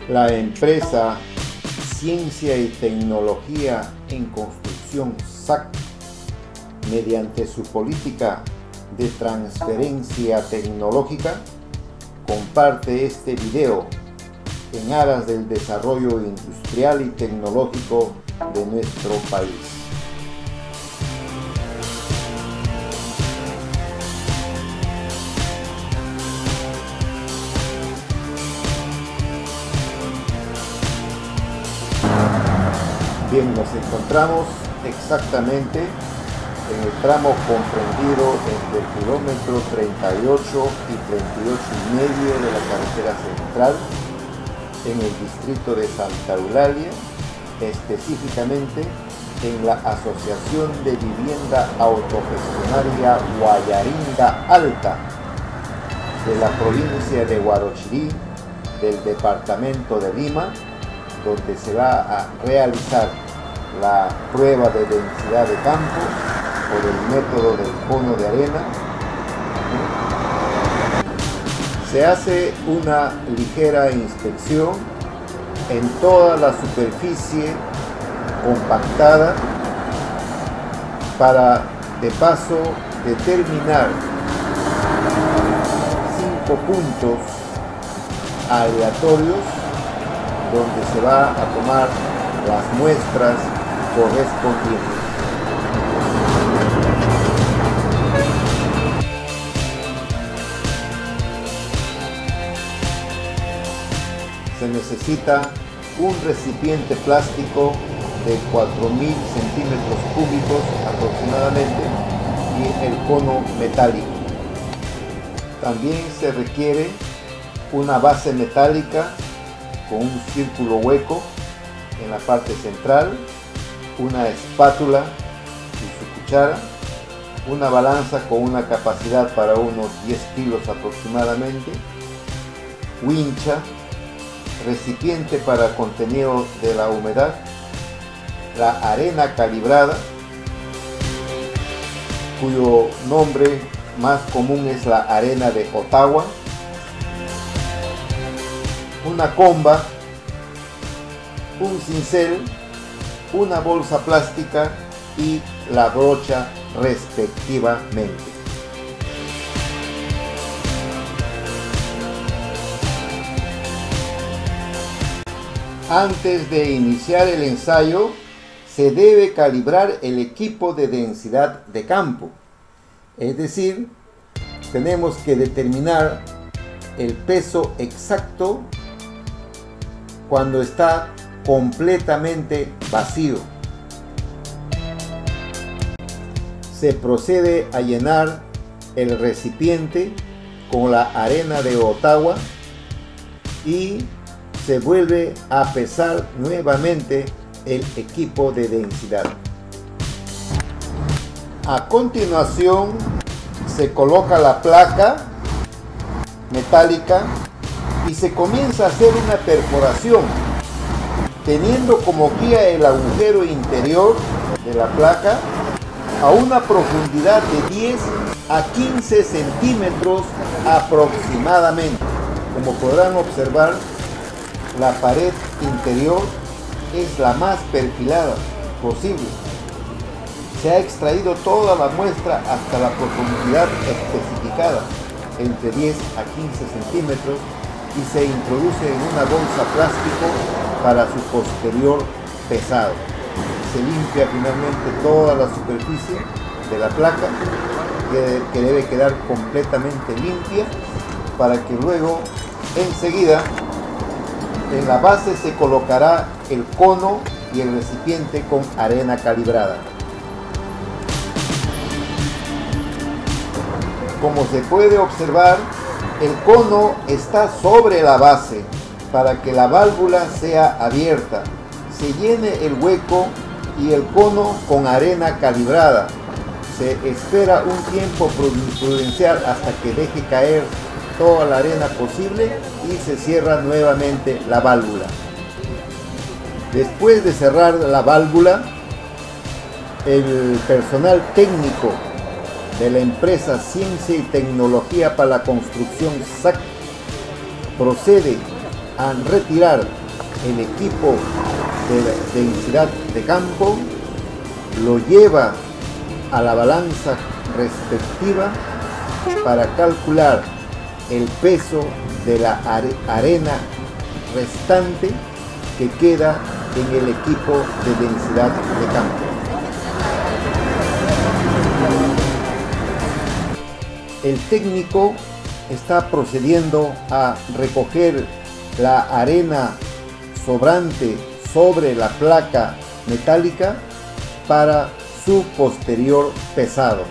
La empresa Ciencia y Tecnología en Construcción SAC, mediante su política de transferencia tecnológica, comparte este video en aras del desarrollo industrial y tecnológico de nuestro país. Bien, nos encontramos exactamente en el tramo comprendido entre el kilómetro 38 y 38,5 de la carretera central en el distrito de Santa Eulalia, específicamente en la Asociación de Vivienda Autogestionaria Guayaringa Alta de la provincia de Huarochirí, del departamento de Lima, donde se va a realizar la prueba de densidad de campo por el método del cono de arena. Se hace una ligera inspección en toda la superficie compactada para de paso determinar 5 puntos aleatorios donde se va a tomar las muestras correspondientes. Se necesita un recipiente plástico de 4.000 centímetros cúbicos aproximadamente y el cono metálico. También se requiere una base metálica con un círculo hueco en la parte central, una espátula y su cuchara, una balanza con una capacidad para unos 10 kilos aproximadamente, wincha, recipiente para contenido de la humedad, la arena calibrada, cuyo nombre más común es la arena de Ottawa, una comba, un cincel, una bolsa plástica y la brocha respectivamente. Antes de iniciar el ensayo, se debe calibrar el equipo de densidad de campo. Es decir, tenemos que determinar el peso exacto cuando está completamente vacío. Se procede a llenar el recipiente con la arena de Ottawa y se vuelve a pesar nuevamente el equipo de densidad. A continuación se coloca la placa metálica y se comienza a hacer una perforación, teniendo como guía el agujero interior de la placa a una profundidad de 10 a 15 centímetros aproximadamente. Como podrán observar, la pared interior es la más perfilada posible. Se ha extraído toda la muestra hasta la profundidad especificada, entre 10 a 15 centímetros, y se introduce en una bolsa plástico para su posterior pesado. Se limpia finalmente toda la superficie de la placa, que debe quedar completamente limpia, para que luego enseguida en la base se colocará el cono y el recipiente con arena calibrada. Como se puede observar, el cono está sobre la base para que la válvula sea abierta, se llene el hueco y el cono con arena calibrada. Se espera un tiempo prudencial hasta que deje caer toda la arena posible y se cierra nuevamente la válvula. Después de cerrar la válvula, el personal técnico de la empresa Ciencia y Tecnología para la Construcción SAC procede a retirar el equipo de densidad de campo, lo lleva a la balanza respectiva para calcular el peso de la arena restante que queda en el equipo de densidad de campo. El técnico está procediendo a recoger la arena sobrante sobre la placa metálica para su posterior pesado.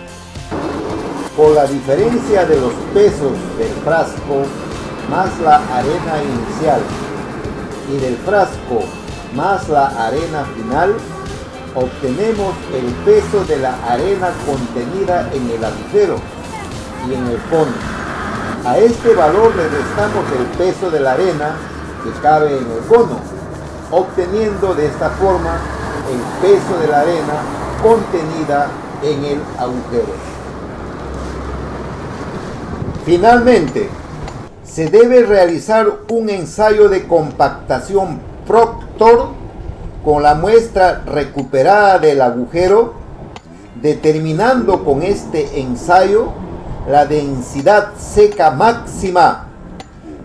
Por la diferencia de los pesos del frasco más la arena inicial y del frasco más la arena final, obtenemos el peso de la arena contenida en el agujero y en el fondo. A este valor le restamos el peso de la arena que cabe en el cono, obteniendo de esta forma el peso de la arena contenida en el agujero. Finalmente, se debe realizar un ensayo de compactación Proctor con la muestra recuperada del agujero, determinando con este ensayo la densidad seca máxima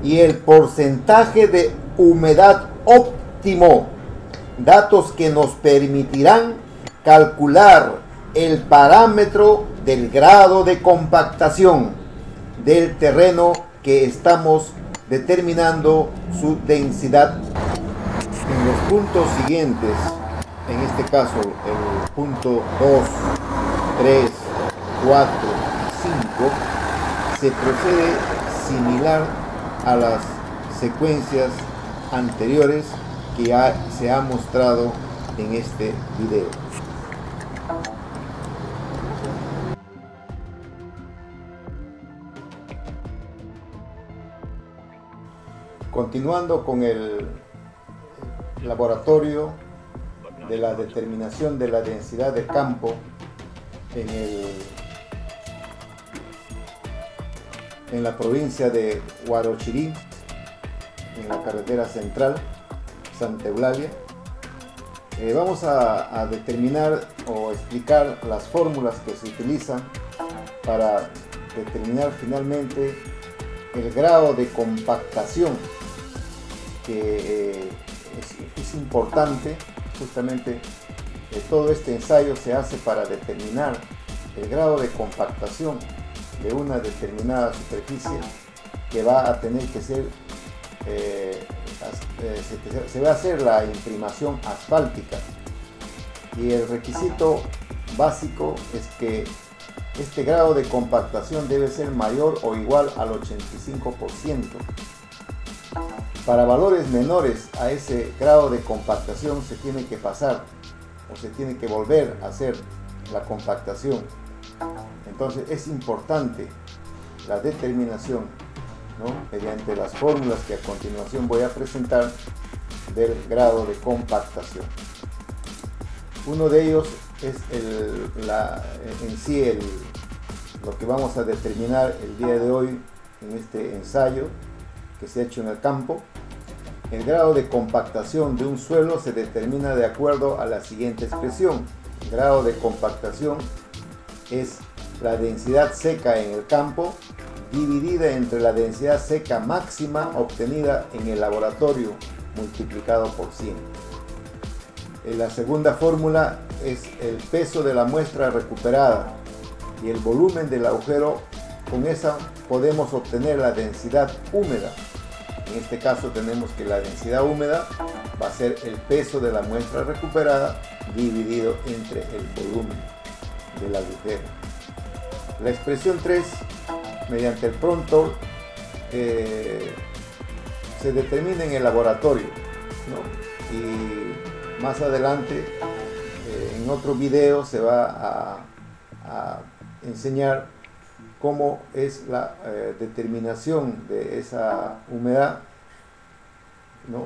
y el porcentaje de humedad óptimo, datos que nos permitirán calcular el parámetro del grado de compactación del terreno que estamos determinando su densidad. En los puntos siguientes, en este caso el punto 2, 3, 4 y 5, se procede similar a las secuencias anteriores que ya se ha mostrado en este video. Continuando con el laboratorio de la determinación de la densidad de campo en la provincia de Huarochirí, en la carretera central Santa Eulalia, vamos a determinar o explicar las fórmulas que se utilizan para determinar finalmente el grado de compactación, que es importante. Justamente todo este ensayo se hace para determinar el grado de compactación de una determinada superficie que va a tener que ser, se va a hacer la imprimación asfáltica, y el requisito básico es que este grado de compactación debe ser mayor o igual al 85%. Para valores menores a ese grado de compactación se tiene que pasar o se tiene que volver a hacer la compactación. Entonces es importante la determinación, ¿no?, mediante las fórmulas que a continuación voy a presentar, del grado de compactación. Uno de ellos es lo que vamos a determinar el día de hoy en este ensayo que se ha hecho en el campo. El grado de compactación de un suelo se determina de acuerdo a la siguiente expresión. El grado de compactación es la densidad seca en el campo dividida entre la densidad seca máxima obtenida en el laboratorio multiplicado por 100. La segunda fórmula es el peso de la muestra recuperada y el volumen del agujero. Con esa podemos obtener la densidad húmeda. En este caso tenemos que la densidad húmeda va a ser el peso de la muestra recuperada dividido entre el volumen del agujero. La expresión 3, mediante el Proctor, se determina en el laboratorio, ¿no? Y más adelante, en otro video, se va a enseñar cómo es la determinación de esa humedad, ¿no?,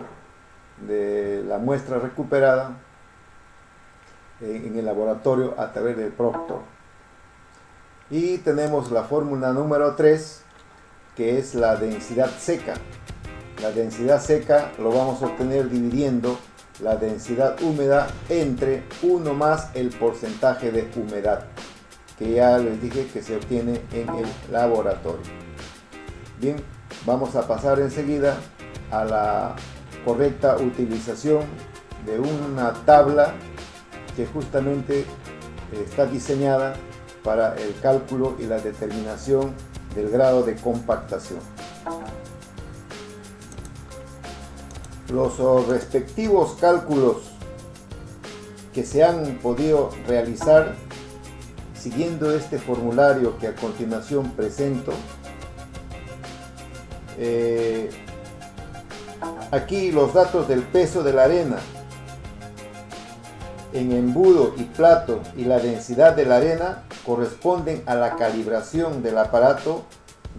de la muestra recuperada en el laboratorio a través del Proctor. Y tenemos la fórmula número 3, que es la densidad seca. La densidad seca lo vamos a obtener dividiendo la densidad húmeda entre 1 más el porcentaje de humedad, que ya les dije que se obtiene en el laboratorio. Bien, vamos a pasar enseguida a la correcta utilización de una tabla que justamente está diseñada para el cálculo y la determinación del grado de compactación. Los respectivos cálculos que se han podido realizar siguiendo este formulario que a continuación presento. Aquí los datos del peso de la arena en embudo y plato y la densidad de la arena corresponden a la calibración del aparato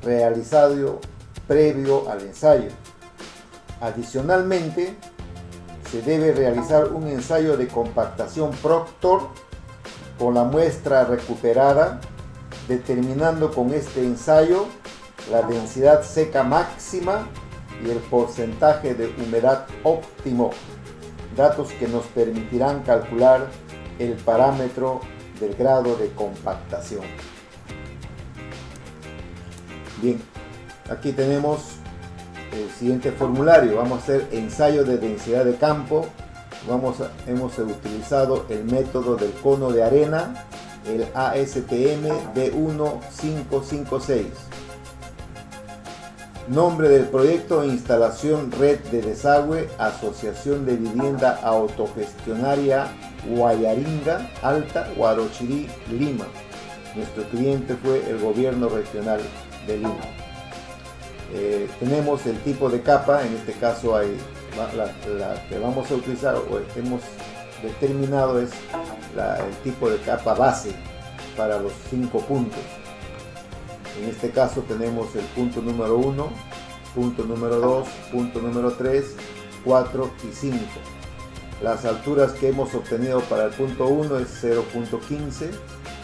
realizado previo al ensayo. Adicionalmente, se debe realizar un ensayo de compactación Proctor con la muestra recuperada, determinando con este ensayo la densidad seca máxima y el porcentaje de humedad óptimo, datos que nos permitirán calcular el parámetro del grado de compactación. Bien, aquí tenemos el siguiente formulario. Vamos a hacer ensayo de densidad de campo. Hemos utilizado el método del cono de arena, el ASTM D1556. Nombre del proyecto: instalación red de desagüe, Asociación de Vivienda Autogestionaria Guayaringa Alta, Huarochirí, Lima. Nuestro cliente fue el gobierno regional de Lima. Tenemos el tipo de capa, en este caso hay la que vamos a utilizar o hemos determinado es el tipo de capa base para los 5 puntos. En este caso tenemos el punto número 1, punto número 2, punto número 3, 4 y 5. Las alturas que hemos obtenido para el punto 1 es 0.15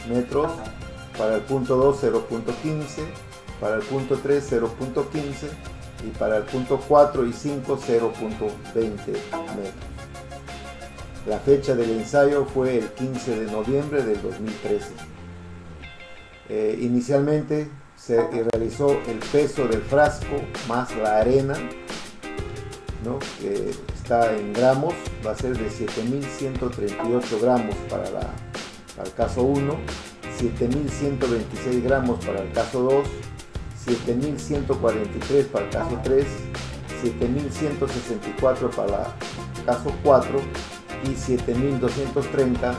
metros, para el punto 2 0.15, para el punto 3 0.15 y para el punto 4 y 5 0.20 metros. La fecha del ensayo fue el 15 de noviembre del 2013. Inicialmente se realizó el peso del frasco más la arena, ¿no?, que está en gramos, va a ser de 7.138 gramos para el caso 1, 7.126 gramos para el caso 2, 7.143 para el caso 3, 7.164 para el caso 4 y 7.230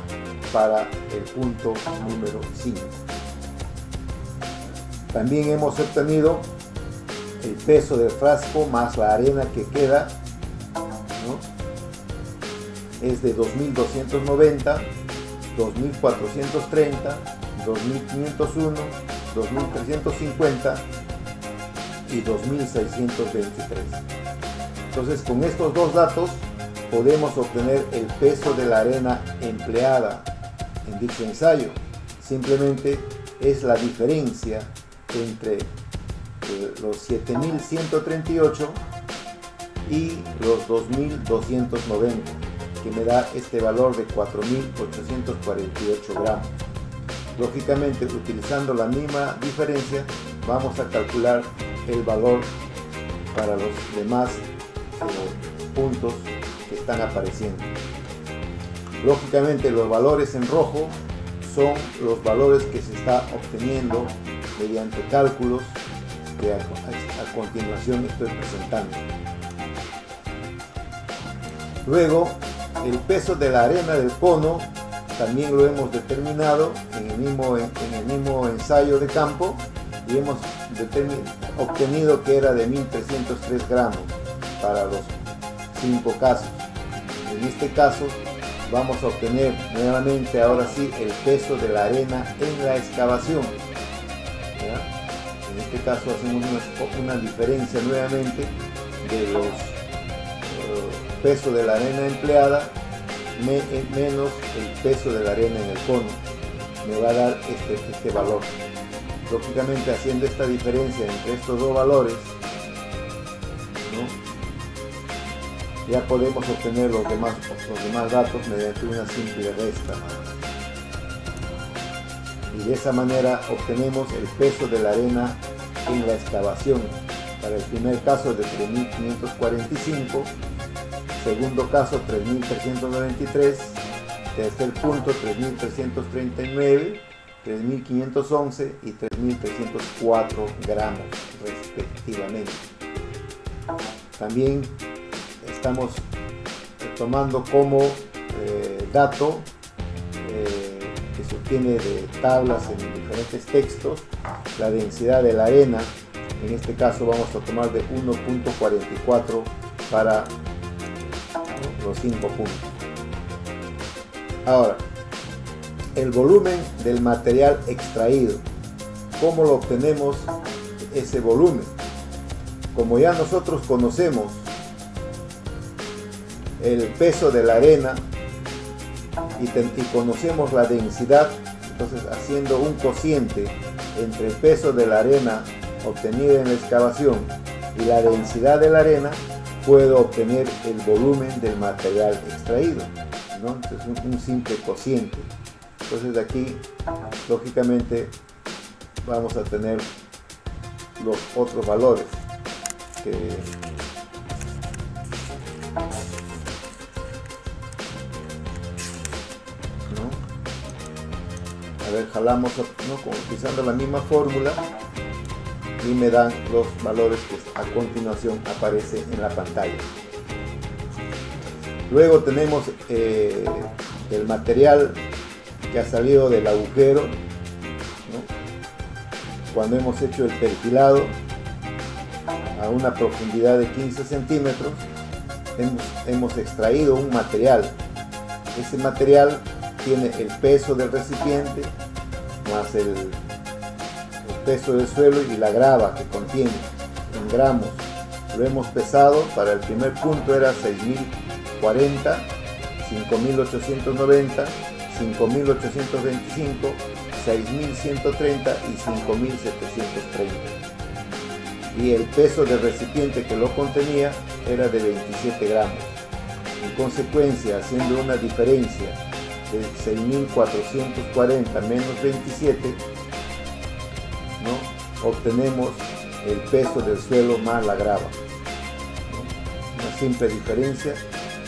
para el punto número 5. También hemos obtenido el peso del frasco más la arena que queda, ¿no?, es de 2.290, 2.430, 2.501, 2.350 y 2.623. Entonces, con estos dos datos podemos obtener el peso de la arena empleada en dicho ensayo. Simplemente es la diferencia entre los 7.138 y los 2.290, que me da este valor de 4.848 gramos. Lógicamente, utilizando la misma diferencia, vamos a calcular el valor para los demás puntos que están apareciendo. Lógicamente, los valores en rojo son los valores que se está obteniendo mediante cálculos que a continuación estoy presentando. Luego, el peso de la arena del cono también lo hemos determinado en el mismo ensayo de campo y hemos obtenido que era de 1.303 gramos para los 5 casos. En este caso vamos a obtener nuevamente, ahora sí, el peso de la arena en la excavación, ¿ya? En este caso hacemos una diferencia nuevamente de los peso de la arena empleada menos el peso de la arena en el cono. Me va a dar este valor. Lógicamente, haciendo esta diferencia entre estos dos valores, ¿no?, ya podemos obtener los demás datos mediante una simple resta. Y de esa manera obtenemos el peso de la arena en la excavación. Para el primer caso de 3.545, segundo caso 3.393, tercer punto 3.339, 3.511 y 3.304 gramos respectivamente. También estamos tomando como dato que se obtiene de tablas en diferentes textos la densidad de la arena. En este caso vamos a tomar de 1.44 para los 5 puntos. Ahora, el volumen del material extraído. ¿Cómo lo obtenemos ese volumen? Como ya nosotros conocemos el peso de la arena y conocemos la densidad, entonces haciendo un cociente entre el peso de la arena obtenida en la excavación y la densidad de la arena, puedo obtener el volumen del material extraído, ¿no? Entonces un simple cociente. Entonces aquí lógicamente vamos a tener los otros valores que a ver, jalamos, ¿no?, como utilizando la misma fórmula, y me dan los valores que a continuación aparece en la pantalla. Luego tenemos el material que ha salido del agujero, ¿no? Cuando hemos hecho el perfilado a una profundidad de 15 centímetros, hemos extraído un material. Ese material tiene el peso del recipiente más el peso del suelo y la grava que contiene en gramos. Lo hemos pesado. Para el primer punto era 6.040, 5.890, 5.825, 6.130 y 5.730. Y el peso del recipiente que lo contenía era de 27 gramos. En consecuencia, haciendo una diferencia de 6.440 menos 27, ¿no?, obtenemos el peso del suelo más la grava, ¿no? Una simple diferencia,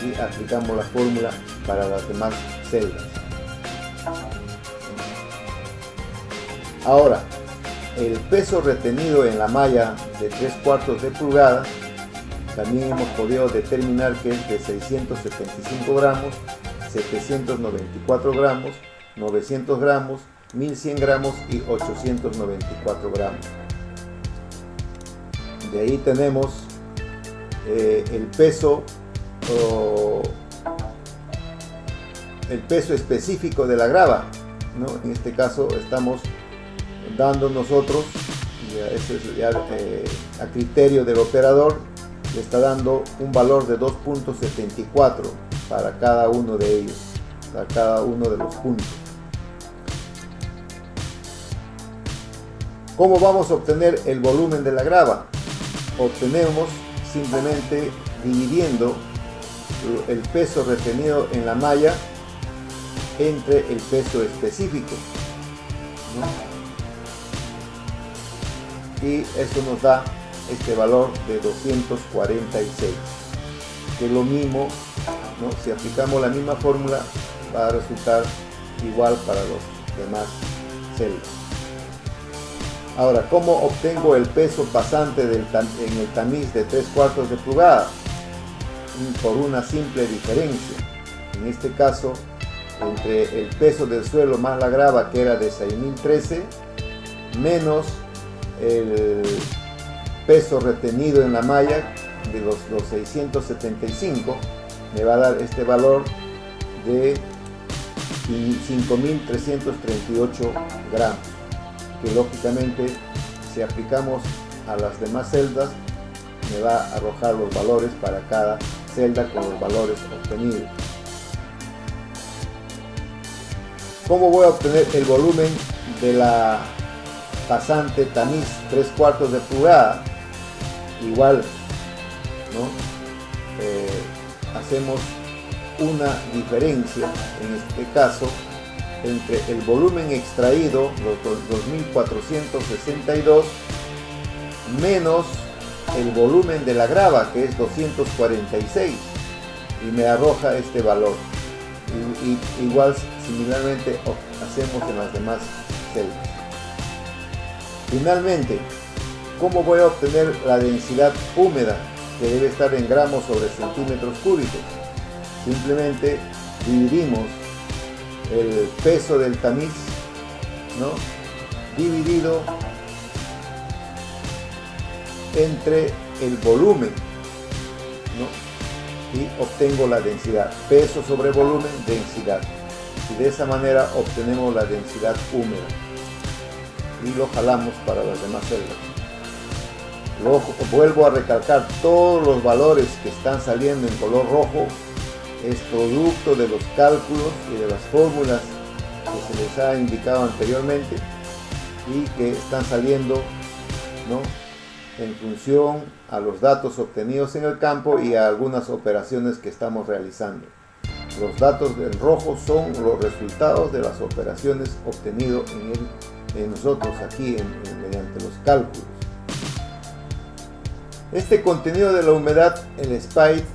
y aplicamos la fórmula para las demás celdas. Ahora, el peso retenido en la malla de 3/4 de pulgada también hemos podido determinar que es de 675 gramos, 794 gramos, 900 gramos, 1100 gramos y 894 gramos. De ahí tenemos el peso específico de la grava, ¿no? En este caso estamos dando nosotros, a criterio del operador, le está dando un valor de 2.74 para cada uno de ellos, para cada uno de los puntos. ¿Cómo vamos a obtener el volumen de la grava? Obtenemos simplemente dividiendo el peso retenido en la malla entre el peso específico, ¿no? Y eso nos da este valor de 246, que es lo mismo, ¿no? Si aplicamos la misma fórmula, va a resultar igual para los demás celdas. Ahora, ¿cómo obtengo el peso pasante en el tamiz de 3/4 de pulgada? Por una simple diferencia. En este caso, entre el peso del suelo más la grava, que era de 6.013, menos el peso retenido en la malla de los 675, me va a dar este valor de 5.338 gramos, que lógicamente, si aplicamos a las demás celdas, me va a arrojar los valores para cada celda con los valores obtenidos. ¿Cómo voy a obtener el volumen de la pasante tamiz 3/4 de pulgada? Igual, ¿no? hacemos una diferencia, en este caso, entre el volumen extraído, los 2462, menos el volumen de la grava, que es 246, y me arroja este valor. Y igual, similarmente, hacemos en las demás celdas. Finalmente, ¿cómo voy a obtener la densidad húmeda, que debe estar en gramos sobre centímetros cúbicos? Simplemente dividimos el peso del tamiz, ¿no?, dividido entre el volumen, ¿no?, y obtengo la densidad. Peso sobre volumen, densidad. Y de esa manera obtenemos la densidad húmeda. Y lo jalamos para las demás celdas. Luego vuelvo a recalcar, todos los valores que están saliendo en color rojo es producto de los cálculos y de las fórmulas que se les ha indicado anteriormente y que están saliendo, ¿no?, en función a los datos obtenidos en el campo y a algunas operaciones que estamos realizando. Los datos del rojo son los resultados de las operaciones obtenidos en nosotros aquí mediante los cálculos. Este contenido de la humedad, el SPIDE,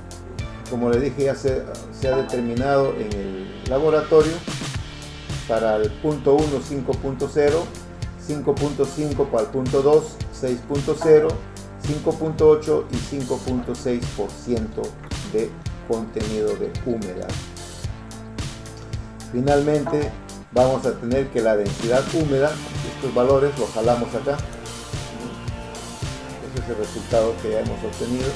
como le dije, ya se ha determinado en el laboratorio para el punto 1 5.0, 5.5 para el punto 2 6.0, 5.8 y 5.6% de contenido de humedad. Finalmente vamos a tener que la densidad húmeda, estos valores los jalamos acá. Ese es el resultado que ya hemos obtenido.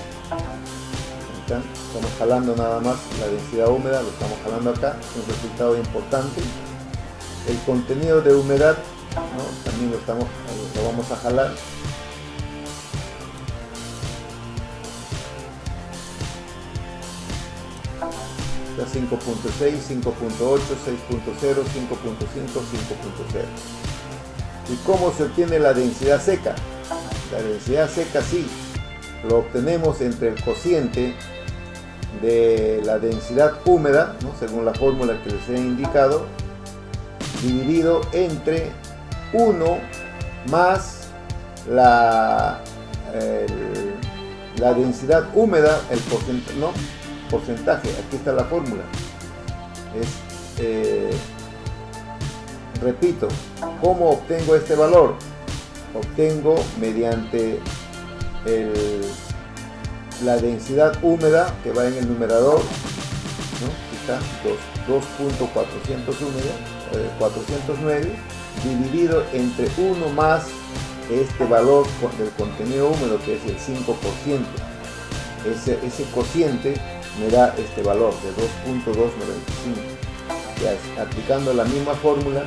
Estamos jalando nada más la densidad húmeda, lo estamos jalando acá, es un resultado importante. El contenido de humedad, ¿no?, también lo vamos a jalar. Ya 5.6, 5.8, 6.0, 5.5, 5.0. ¿Y cómo se obtiene la densidad seca? La densidad seca sí, lo obtenemos entre el cociente de la densidad húmeda, ¿no?, según la fórmula que les he indicado, dividido entre 1 más la densidad húmeda, el porcentaje, aquí está la fórmula. Repito, ¿cómo obtengo este valor? Obtengo mediante la densidad húmeda que va en el numerador, ¿no?, aquí está 2.409 dividido entre 1 más este valor del contenido húmedo, que es el 5%. Ese cociente me da este valor de 2.295. Ya aplicando la misma fórmula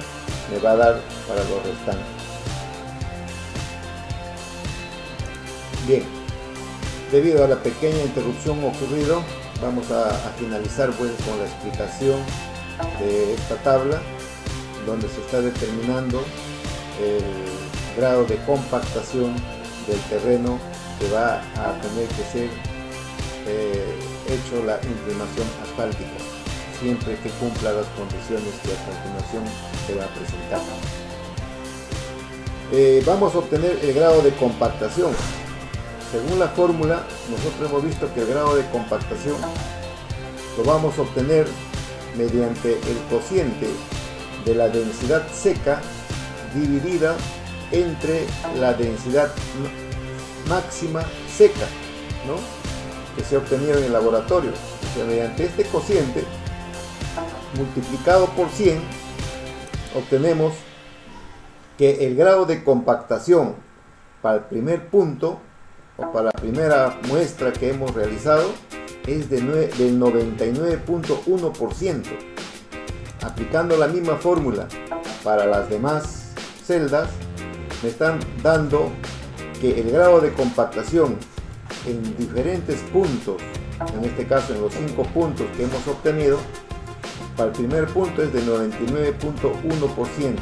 me va a dar para los restantes. Bien, debido a la pequeña interrupción ocurrida, vamos a finalizar pues con la explicación de esta tabla, donde se está determinando el grado de compactación del terreno que va a tener que ser hecho la inclinación asfáltica, siempre que cumpla las condiciones que a continuación se va a presentar. Vamos a obtener el grado de compactación. Según la fórmula, nosotros hemos visto que el grado de compactación lo vamos a obtener mediante el cociente de la densidad seca dividida entre la densidad máxima seca, ¿no?, que se ha obtenido en el laboratorio. O sea, mediante este cociente multiplicado por 100 obtenemos que el grado de compactación para el primer punto o para la primera muestra que hemos realizado es del 99.1%. Aplicando la misma fórmula para las demás celdas, me están dando que el grado de compactación en diferentes puntos, en este caso en los 5 puntos que hemos obtenido, para el primer punto es de 99.1%,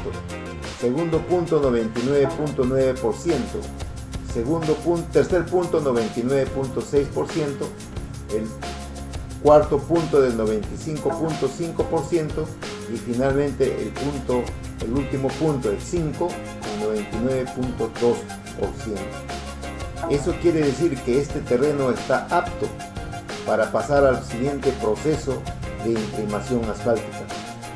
segundo punto 99.9%, tercer punto 99.6%, el cuarto punto del 95.5% y finalmente el último punto, el 5, con 99.2%. Eso quiere decir que este terreno está apto para pasar al siguiente proceso de imprimación asfáltica.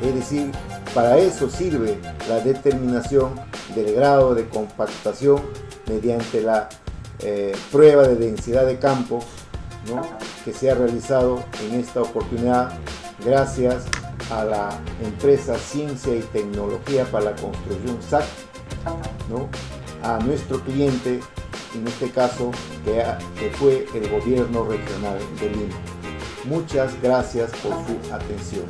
Es decir, para eso sirve la determinación del grado de compactación mediante la prueba de densidad de campo, ¿no?, que se ha realizado en esta oportunidad gracias a la empresa Ciencia y Tecnología para la Construcción SAC, ¿no?, a nuestro cliente, en este caso que fue el gobierno regional de Lima. Muchas gracias por su atención.